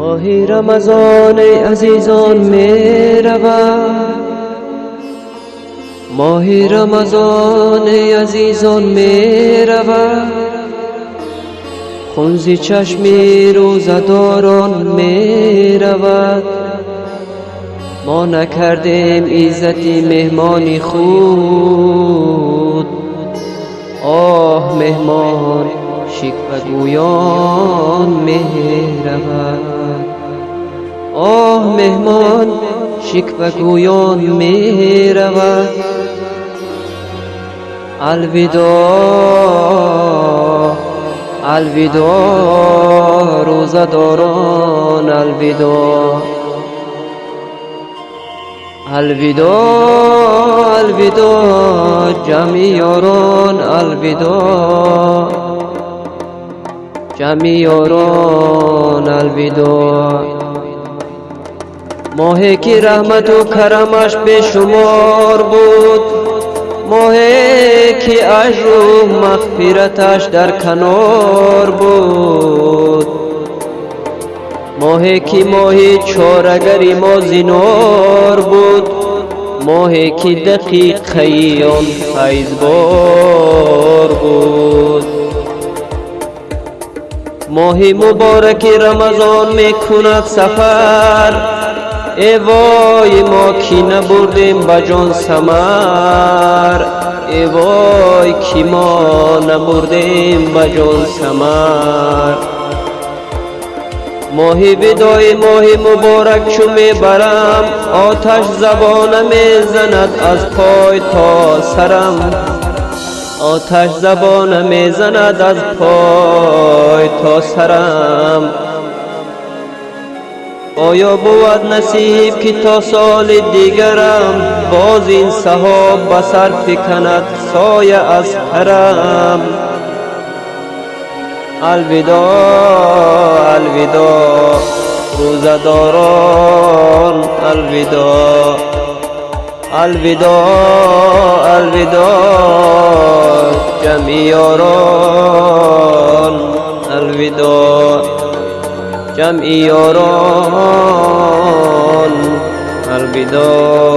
ماه رمضان ای عزیزان می رود، ماه رمضان ای عزیزان می رود، خون ز چشم روزه‌داران می رود. ما نکردیم عزتی مهمانی خود، آه مهمان شکوه گویان می رود، آه مهمان شکوه گویان می رود. الوداع الوداع روزه‌داران، الوداع الوداع الوداع جمع یاران، الوداع جمع یاران، الوداع. ماهی که رحمت و کرمش به شمار بود، ماهی که اجر و مغفرتش در کنار بود، ماهی که ماهی چاره‌گر ما زینار بود، ماهی که دقیقه آن فیضبار بود. ماه مبارک رمضان می کند سفر، ای وای ما کی نبردیم بجان ثمر، ای وای کی ما نبردیم بجان ثمر. ماه بدای ماه مبارک چو می برم، آتش زبانم می زند از پای تا سرم، آتش زبانم می زند از پای تا سرم. آیا بود نصیب که تا سال دیگرم باز این سحاب بسر فکند سایه از حرم. الوداع الوداع روزه‌داران، الوداع الوداع الوداع جمع یاران، الوداع جمع یاران، الوداع.